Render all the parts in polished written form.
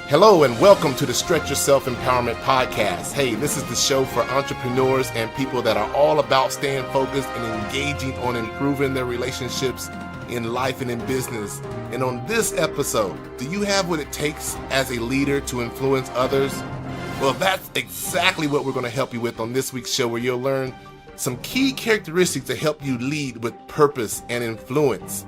Hello and welcome to the Stretch Yourself Empowerment Podcast. Hey, this is the show for entrepreneurs and people that are all about staying focused and engaging on improving their relationships in life and in business. And on this episode, do you have what it takes as a leader to influence others? Well, that's exactly what we're going to help you with on this week's show, where you'll learn some key characteristics to help you lead with purpose and influence.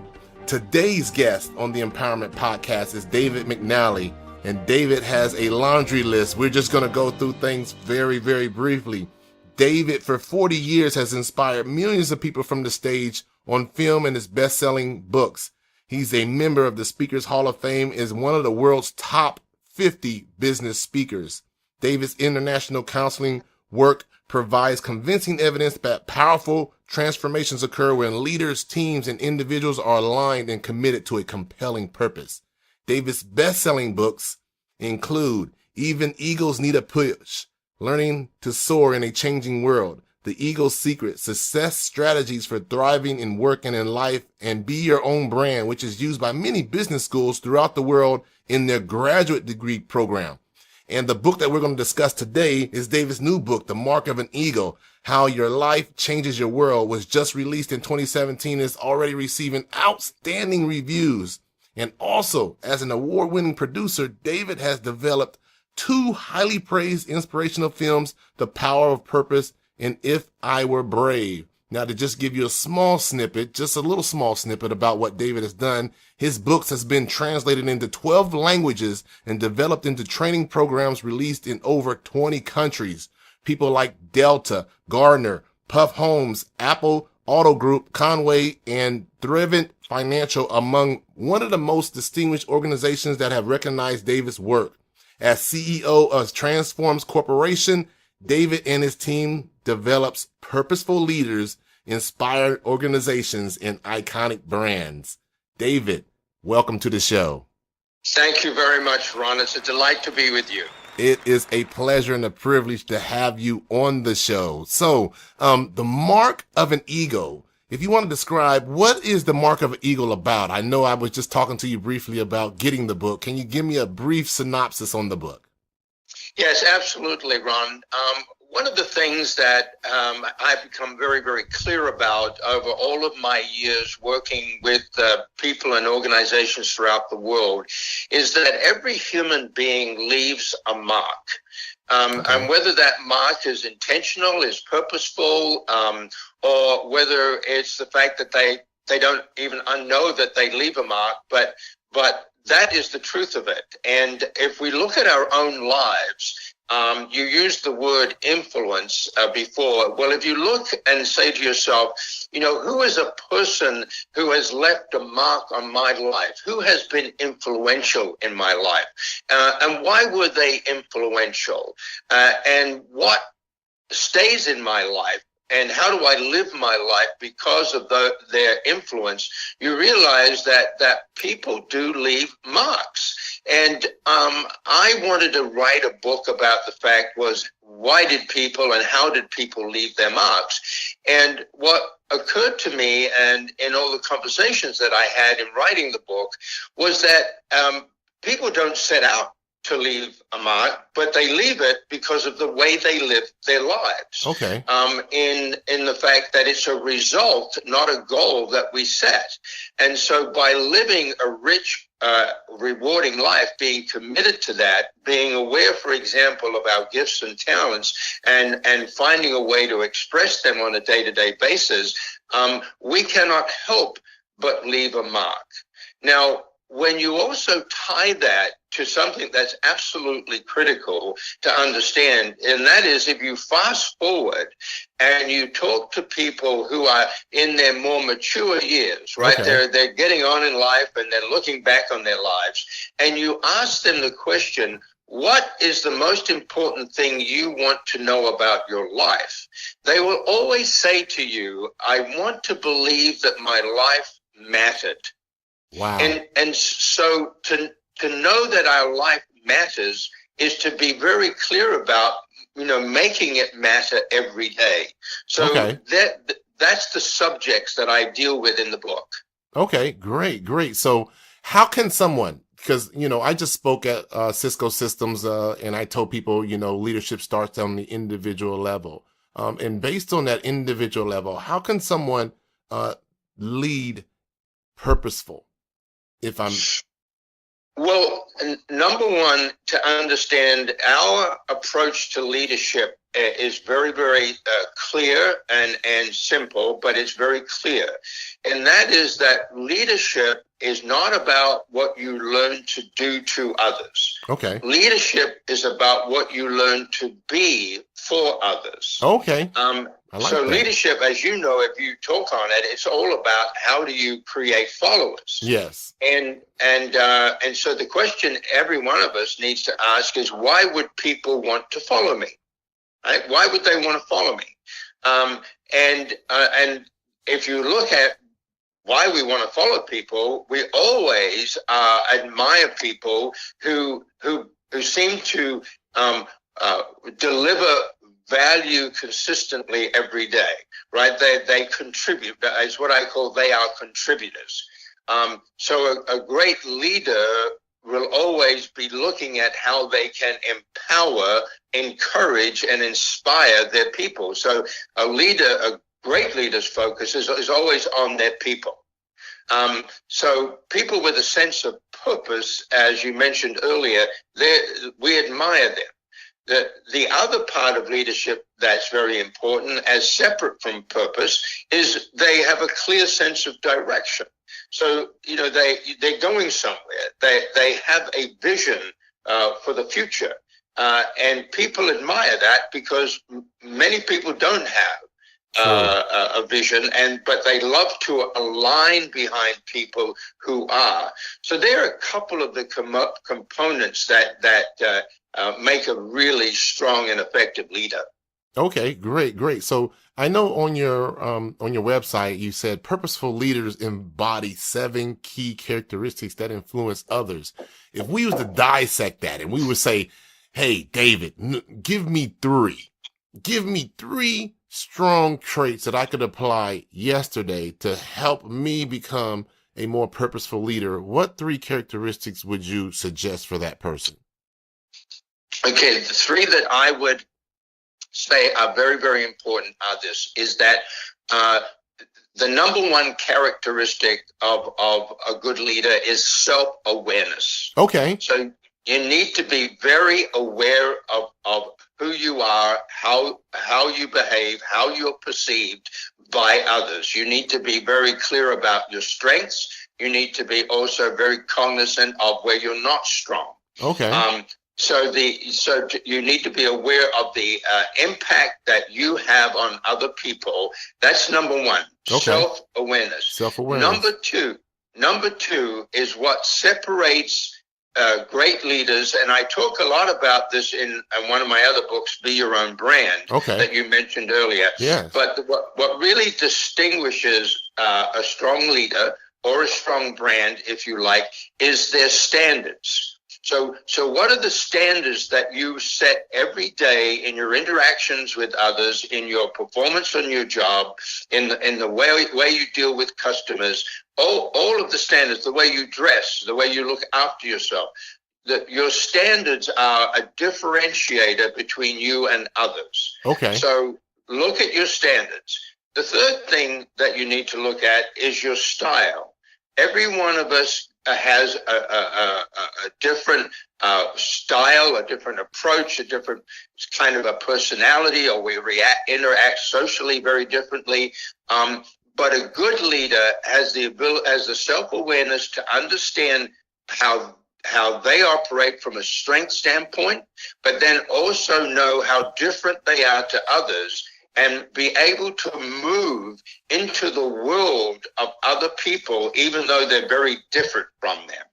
Today's guest on the Empowerment Podcast is David McNally. And David has a laundry list. We're just going to go through things very, very briefly. David, for 40 years, has inspired millions of people from the stage, on film, and his best-selling books. He's a member of the Speakers Hall of Fame, is one of the world's top 50 business speakers. David's international counseling work provides convincing evidence that powerful transformations occur when leaders, teams, and individuals are aligned and committed to a compelling purpose. David's best-selling books include Even Eagles Need a Push, Learning to Soar in a Changing World, The Eagle's Secret, Success Strategies for Thriving in Work and in Life, and Be Your Own Brand, which is used by many business schools throughout the world in their graduate degree program. And the book that we're going to discuss today is David's new book, The Mark of an Eagle, How Your Life Changes Your World, was just released in 2017 and is already receiving outstanding reviews. And also, as an award-winning producer, David has developed two highly praised inspirational films, The Power of Purpose and If I Were Brave. Now, to just give you a small snippet, just a little small snippet about what David has done, his books has been translated into 12 languages and developed into training programs released in over 20 countries. People like Delta, Gardner, Puff Homes, Apple Auto Group, Conway, and Thrivent Financial among one of the most distinguished organizations that have recognized David's work. As CEO of Transforms Corporation, David and his team develops purposeful leaders, inspired organizations, and iconic brands. David, welcome to the show. Thank you very much, Ron. It's a delight to be with you. It is a pleasure and a privilege to have you on the show. So, the mark of an eagle. If you want to describe, what is the mark of an eagle about? I know I was just talking to you briefly about getting the book. Can you give me a brief synopsis on the book? Yes, absolutely, Ron. One of the things that I've become very, very clear about over all of my years working with people and organizations throughout the world is that every human being leaves a mark. And whether that mark is intentional, is purposeful, or whether it's the fact that they don't even know that they leave a mark, but that is the truth of it. And if we look at our own lives, you used the word influence before. Well, if you look and say to yourself, who is a person who has left a mark on my life? Who has been influential in my life? And why were they influential? And what stays in my life? And how do I live my life because of their influence? You realize that people do leave marks. And I wanted to write a book about the fact was, why did people and how did people leave their marks? And what occurred to me, and in all the conversations that I had in writing the book, was that people don't set out to leave a mark, but they leave it because of the way they live their lives. Okay. In the fact that it's a result, not a goal that we set. And so by living a rich, rewarding life, being committed to that, being aware, for example, of our gifts and talents and finding a way to express them on a day-to-day basis, we cannot help but leave a mark. Now, when you also tie that to something that's absolutely critical to understand, and that is if you fast forward and you talk to people who are in their more mature years, right? Okay. They're getting on in life and they're looking back on their lives, and you ask them the question, what is the most important thing you want to know about your life? They will always say to you, I want to believe that my life mattered. Wow. And so to know that our life matters is to be very clear about, making it matter every day. So that's the subjects that I deal with in the book. Okay, great. So how can someone because, I just spoke at Cisco Systems, and I told people, leadership starts on the individual level. And based on that individual level, how can someone lead purposeful? If I'm Well, number one, to understand our approach to leadership is very, very clear and simple, but it's very clear. And that is that leadership is not about what you learn to do to others. Okay. Leadership is about what you learn to be for others. Okay. I like So that. leadership, as you know, if you talk on it, it's all about how do you create followers. Yes. And so the question every one of us needs to ask is, why would people want to follow me? Right? Why would they want to follow me? And if you look at why we want to follow people, we always admire people who seem to deliver value consistently every day, right? They contribute. It's what I call they are contributors. So a great leader will always be looking at how they can empower, encourage, and inspire their people. So a great leader's focus is always on their people. So people with a sense of purpose, as you mentioned earlier, we admire them. The other part of leadership that's very important, as separate from purpose, is they have a clear sense of direction. So, they're going somewhere. They have a vision for the future. And people admire that because many people don't have a vision, but they love to align behind people who are. So there are a couple of the components that make a really strong and effective leader. Okay, great. So I know on your website you said purposeful leaders embody 7 key characteristics that influence others. If we was to dissect that and we would say, hey, David, give me 3 strong traits that I could apply yesterday to help me become a more purposeful leader, what 3 characteristics would you suggest for that person? Okay, the 3 that I would say are very, very important is that the number one characteristic of a good leader is self-awareness. Okay. So you need to be very aware of who you are, how you behave, how you're perceived by others. You need to be very clear about your strengths. You need to be also very cognizant of where you're not strong. Okay. So you need to be aware of the impact that you have on other people. That's number one. Okay. Self-awareness. Number two is what separates great leaders, and I talk a lot about this in one of my other books, Be Your Own Brand, that you mentioned earlier. Yes. But what really distinguishes a strong leader or a strong brand, if you like, is their standards. So what are the standards that you set every day in your interactions with others, in your performance on your job, in the way you deal with customers, all of the standards, the way you dress, the way you look after yourself, your standards are a differentiator between you and others. Okay. So look at your standards. The third thing that you need to look at is your style. Every one of us has a different style, a different approach, a different kind of a personality, or we interact socially very differently. But a good leader has the self-awareness to understand how they operate from a strength standpoint, but then also know how different they are to others, and be able to move into the world of other people, even though they're very different from them.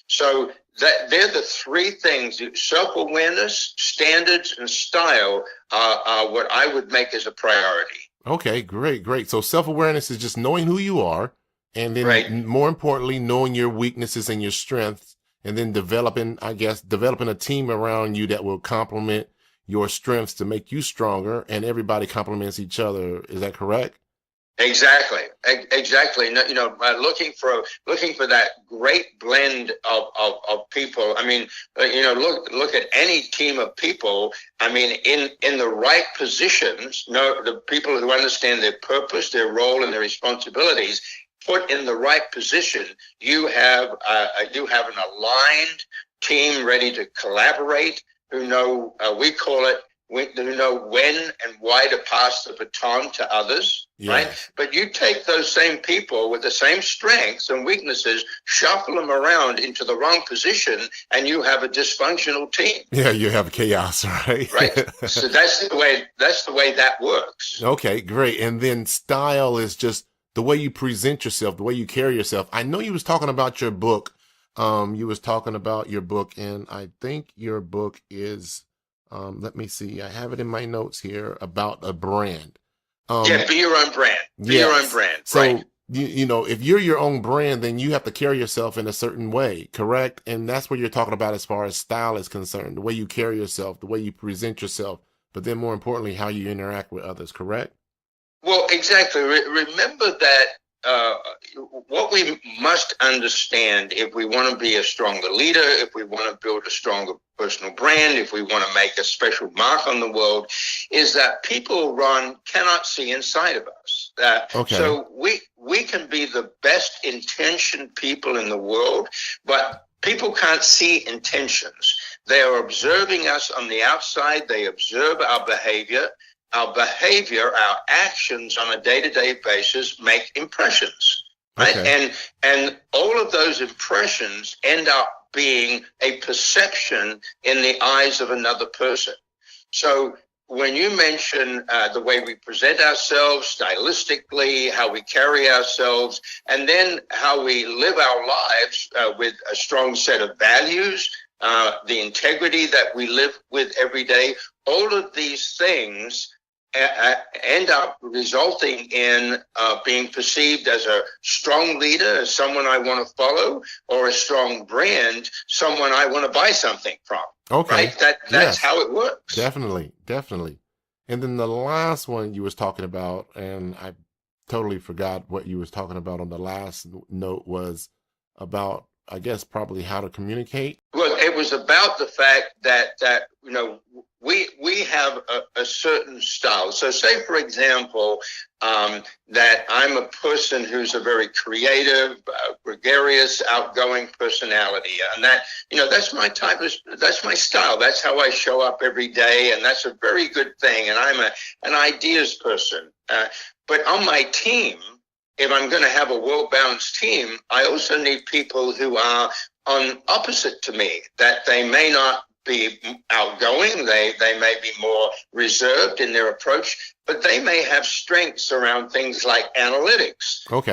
So they're the 3 things: self-awareness, standards, and style are what I would make as a priority. Okay, great. So self-awareness is just knowing who you are, and then more importantly, knowing your weaknesses and your strengths, and then developing a team around you that will complement your strengths to make you stronger, and everybody complements each other. Is that correct? Exactly. No, looking for that great blend of people. I mean, look at any team of people. I mean, in the right positions, the people who understand their purpose, their role, and their responsibilities, put in the right position, you have an aligned team ready to collaborate. Who know who know when and why to pass the baton to others, right? But you take those same people with the same strengths and weaknesses, shuffle them around into the wrong position, and you have a dysfunctional team. Yeah, you have chaos, right? Right. So that's the way that works. Okay, great. And then style is just the way you present yourself, the way you carry yourself. I know you was talking about your book. You was talking about your book, and I think your book is let me see. I have it in my notes here about a brand. Be your own brand. Be your own brand. So, right. If you're your own brand, then you have to carry yourself in a certain way, correct? And that's what you're talking about as far as style is concerned, the way you carry yourself, the way you present yourself, but then more importantly, how you interact with others, correct? Well, exactly. Remember that what we must understand if we want to be a stronger leader, if we want to build a stronger personal brand, if we want to make a special mark on the world, is that people, Ron, cannot see inside of us. So we can be the best intentioned people in the world, but people can't see intentions. They are observing us on the outside. They observe our behavior. Our actions on a day-to-day basis make impressions, right? Okay. And all of those impressions end up being a perception in the eyes of another person. So when you mention the way we present ourselves stylistically, how we carry ourselves, and then how we live our lives with a strong set of values, the integrity that we live with every day, all of these things end up resulting in being perceived as a strong leader, as someone I want to follow, or a strong brand, someone I want to buy something from. Okay. Right? That's how it works. Definitely. And then the last one you was talking about, and I totally forgot what you was talking about on the last note, was about, I guess, probably how to communicate. Well, it was about the fact that we have a certain style. So say, for example, that I'm a person who's a very creative, gregarious, outgoing personality. And that's that's my style. That's how I show up every day. And that's a very good thing. And I'm an ideas person. But on my team, if I'm going to have a well-balanced team, I also need people who are on opposite to me, that they may not be outgoing, they may be more reserved in their approach, but they may have strengths around things like analytics. Okay.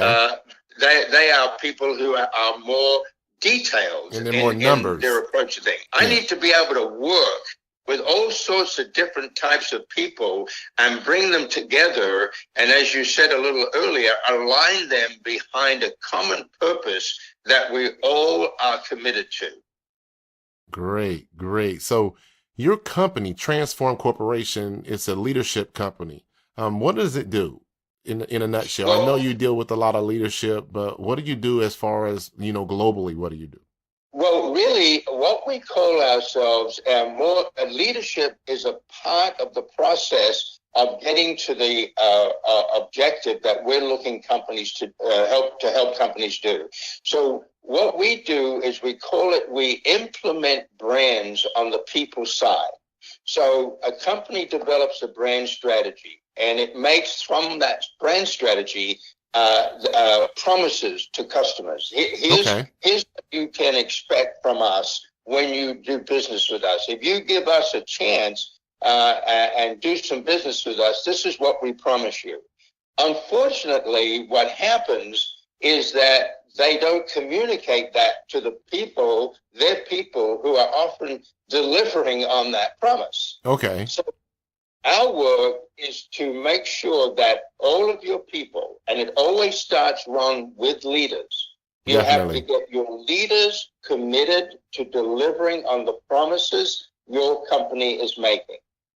They are people who are more detailed and more numbers in their approach to things. I need to be able to work with all sorts of different types of people and bring them together. And as you said a little earlier, align them behind a common purpose that we all are committed to. Great. So your company, Transform Corporation, is a leadership company. What does it do in a nutshell? I know you deal with a lot of leadership, but what do you do as far as, globally, what do you do? Well, really, what we call ourselves, leadership is a part of the process of getting to the objective that we're looking companies to help companies do. So what we do is we implement brands on the people side. So a company develops a brand strategy, and it makes from that brand strategy promises to customers. Here's what you can expect from us when you do business with us. If you give us a chance and do some business with us, this is what we promise you. Unfortunately, what happens is that they don't communicate that to the people, their people who are often delivering on that promise. Okay. So our work is to make sure that all of your people, and it always starts, Ron, with leaders. You Definitely. have to get your leaders committed to delivering on the promises your company is making.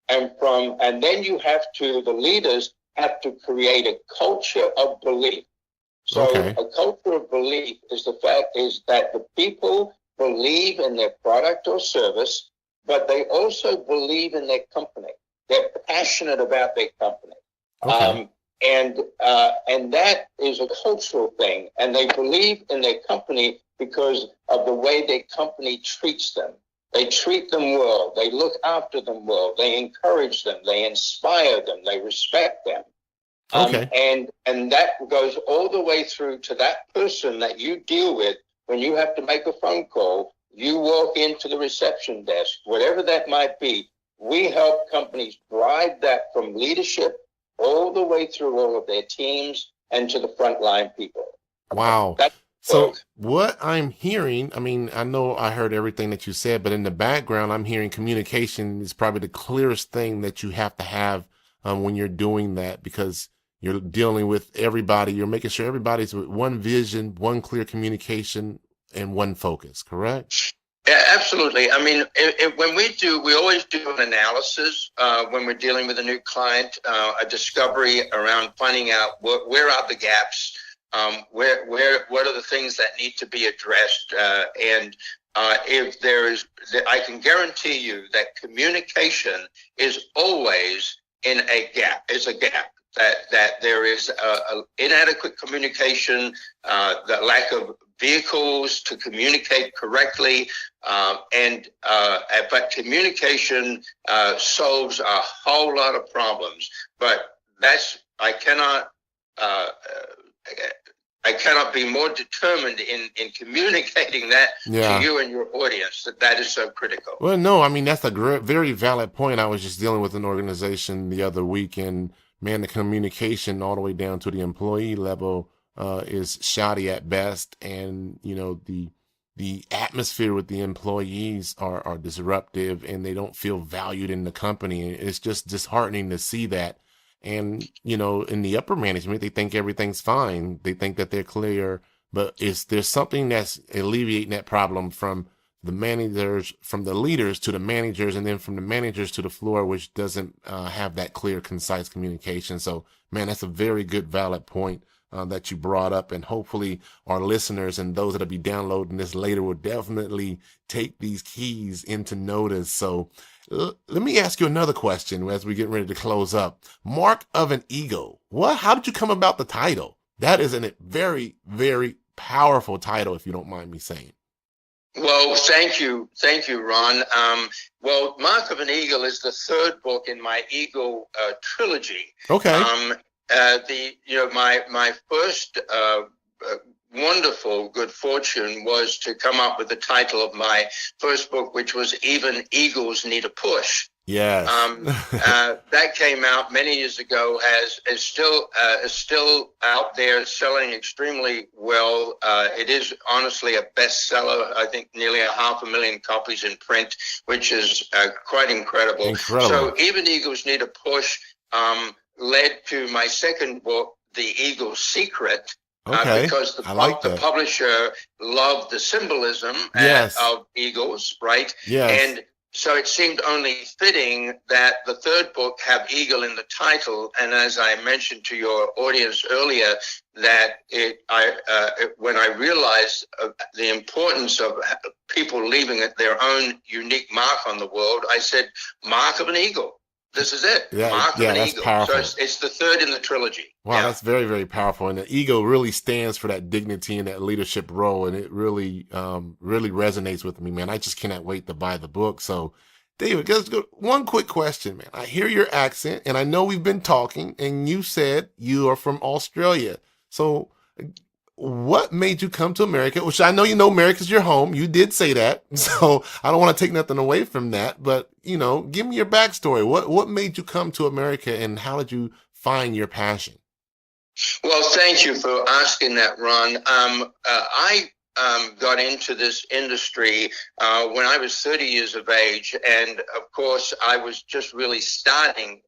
And then you have to, the leaders, have to create a culture of belief. So Okay. a culture of belief is the fact is that the people believe in their product or service, but they also believe in their company. They're passionate about their company. Okay. And that is a cultural thing. And they believe in their company because of the way their company treats them. They treat them well. They look after them well. They encourage them. They inspire them. They respect them. Okay. And that goes all the way through to that person that you deal with when you have to make a phone call. You walk into the reception desk, whatever that might be. We help companies drive that from leadership all the way through all of their teams and to the frontline people. Wow. That's So work. what I'm hearing, I mean, I know I heard everything that you said, but in the background, I'm hearing communication is probably the clearest thing that you have to have when you're doing that, because you're dealing with everybody. You're making sure everybody's with one vision, one clear communication, and one focus, correct? Yeah, absolutely. I mean, when we always do an analysis when we're dealing with a new client, a discovery around finding out where are the gaps, what are the things that need to be addressed, and if there is, I can guarantee you that communication is always in a gap. Is a gap. That there is a inadequate communication, the lack of vehicles to communicate correctly, but communication solves a whole lot of problems. But I cannot be more determined in communicating that Yeah. to you and your audience, that is so critical. Well, no, I mean, that's a very valid point. I was just dealing with an organization the other week, and man, the communication all the way down to the employee level is shoddy at best. And, you know, the atmosphere with the employees are disruptive, and they don't feel valued in the company. It's just disheartening to see that. And, you know, in the upper management, they think everything's fine. They think that they're clear, but there's something that's alleviating that problem from the managers, from the leaders to the managers, and then from the managers to the floor, which doesn't have that clear, concise communication. So, man, that's a very good, valid point that you brought up. And hopefully our listeners and those that'll be downloading this later will definitely take these keys into notice. So let me ask you another question as we get ready to close up. Mark of an Ego. How did you come about the title? That is a very, very powerful title, if you don't mind me saying. Well, thank you, Ron. Well, Mark of an Eagle is the third book in my Eagle trilogy. Okay. My first wonderful good fortune was to come up with the title of my first book, which was Even Eagles Need a Push. Yes. That came out many years ago, is still out there, selling extremely well. It is honestly a bestseller. I think nearly 500,000 copies in print, which is quite incredible. Incredible. So Even Eagles Need a Push led to my second book, The Eagle's Secret. Okay. Because the publisher loved the symbolism of eagles, right? Yes. And so it seemed only fitting that the third book have eagle in the title. And as I mentioned to your audience earlier, that when I realized the importance of people leaving their own unique mark on the world, I said, Mark of an Eagle. This is it. Mark of an that's Eagle. powerful. So it's the third in the trilogy. Wow, that's very, very powerful. And the ego really stands for that dignity and that leadership role. And it really, really resonates with me, man. I just cannot wait to buy the book. So, David, let's go. One quick question, man. I hear your accent, and I know we've been talking, and you said you are from Australia. So, what made you come to America? Which I know you know America's your home. You did say that. So I don't want to take nothing away from that. But, you know, give me your backstory. What made you come to America, and how did you find your passion? Well, thank you for asking that, Ron. I got into this industry when I was 30 years of age. And of course, I was just really starting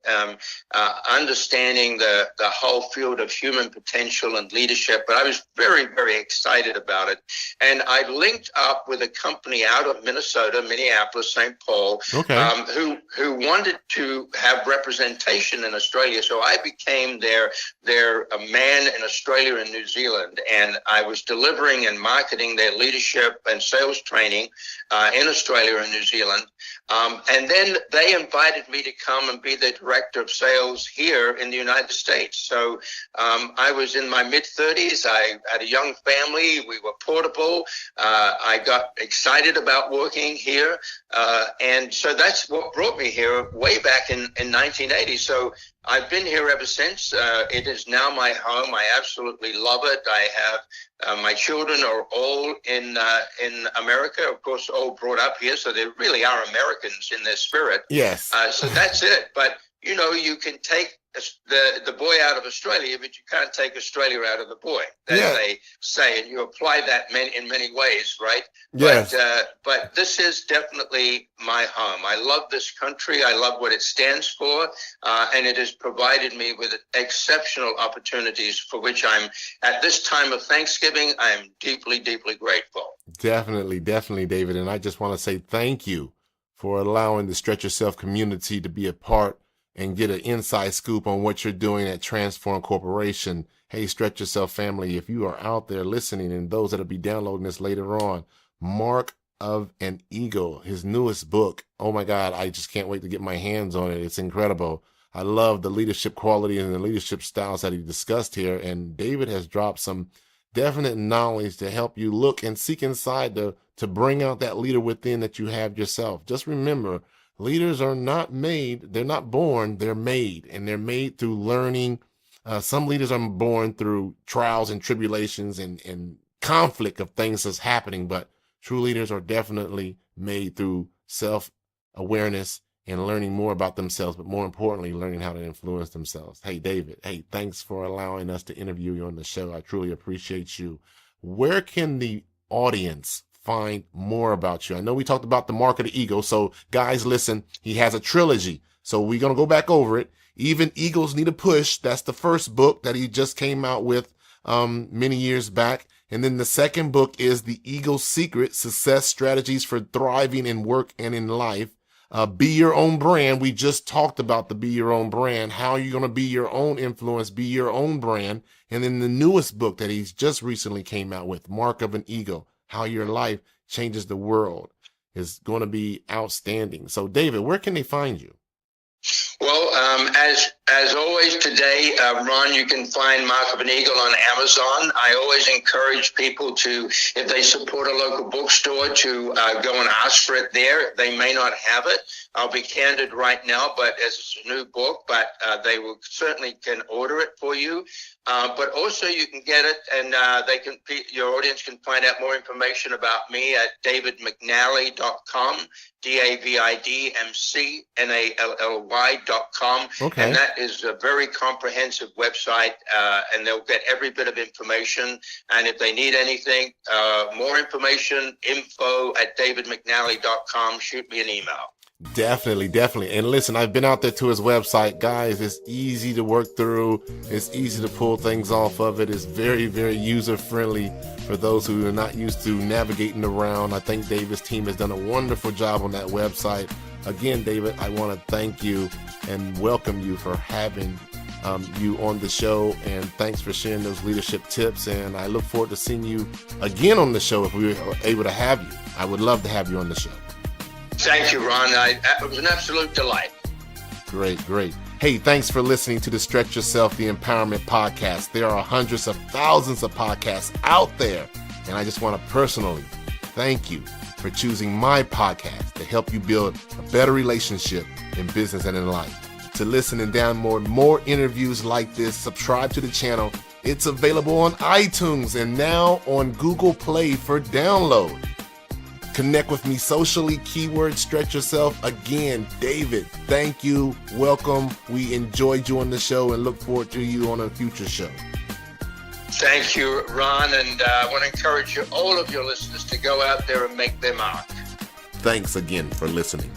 understanding the whole field of human potential and leadership. But I was very, very excited about it. And I linked up with a company out of Minneapolis, St. Paul, who wanted to have representation in Australia. So I became their man in Australia and New Zealand. And I was delivering and marketing their leadership and sales training in Australia and New Zealand. And then they invited me to come and be the director of sales here in the United States. So I was in my mid-30s. I had a young family. We were portable. I got excited about working here. And so that's what brought me here way back in 1980. So I've been here ever since. It is now my home. I absolutely love it. I have my children are all in America, of course, all brought up here. So they really are Americans in their spirit. Yes. So that's it. But, you know, you can take the boy out of Australia, but you can't take Australia out of the boy, as they say, and you apply that in many ways, right? Yes. But this is definitely my home. I love this country. I love what it stands for, and it has provided me with exceptional opportunities for which I'm, at this time of Thanksgiving, I am deeply, deeply grateful. Definitely, David. And I just want to say thank you for allowing the Stretch Yourself community to be a part and get an inside scoop on what you're doing at Transform Corporation. Hey, Stretch Yourself family, if you are out there listening, and those that'll be downloading this later on, Mark of an Eagle, his newest book. Oh my God, I just can't wait to get my hands on it. It's incredible. I love the leadership quality and the leadership styles that he discussed here. And David has dropped some definite knowledge to help you look and seek inside to bring out that leader within that you have yourself. Just remember, leaders are not made, they're not born, they're made, and they're made through learning. Some leaders are born through trials and tribulations and conflict of things that's happening, but true leaders are definitely made through self-awareness and learning more about themselves, but more importantly, learning how to influence themselves. Hey, David, hey, thanks for allowing us to interview you on the show. I truly appreciate you. Where can the audience find more about you? I know we talked about the Mark of the Eagle. So guys, listen, he has a trilogy. So we're going to go back over it. Even Eagles Need a Push. That's the first book that he just came out with many years back. And then the second book is The Eagle's Secret, Success Strategies for Thriving in Work and in Life. Be Your Own Brand. We just talked about the Be Your Own Brand. How you're going to be your own influence, be your own brand. And then the newest book that he's just recently came out with, Mark of an Eagle, How Your Life Changes the World, is going to be outstanding. So, David, where can they find you? Well, as always today, Ron, you can find Mark of an Eagle on Amazon. I always encourage people to, if they support a local bookstore, to go and ask for it there. They may not have it. I'll be candid right now, but as it's a new book, but they will certainly can order it for you. But also you can get it, and your audience can find out more information about me at davidmcnally.com, davidmcnally.com. Okay. And that is a very comprehensive website, and they'll get every bit of information. And if they need anything, more information, info@davidmcnally.com, shoot me an email. Definitely. And listen, I've been out there to his website. Guys, it's easy to work through. It's easy to pull things off of it. It's very, very user-friendly for those who are not used to navigating around. I think David's team has done a wonderful job on that website. Again, David, I want to thank you and welcome you for having you on the show. And thanks for sharing those leadership tips. And I look forward to seeing you again on the show if we were able to have you. I would love to have you on the show. Thank you, Ron. It was an absolute delight. Great. Hey, thanks for listening to the Stretch Yourself, the Empowerment Podcast. There are hundreds of thousands of podcasts out there, and I just want to personally thank you for choosing my podcast to help you build a better relationship in business and in life. To listen and download more interviews like this, subscribe to the channel. It's available on iTunes and now on Google Play for download. Connect with me socially, keyword Stretch Yourself. Again, David, thank you. Welcome. We enjoyed you on the show and look forward to you on a future show. Thank you, Ron, and I want to encourage all of your listeners to go out there and make their mark. Thanks again for listening.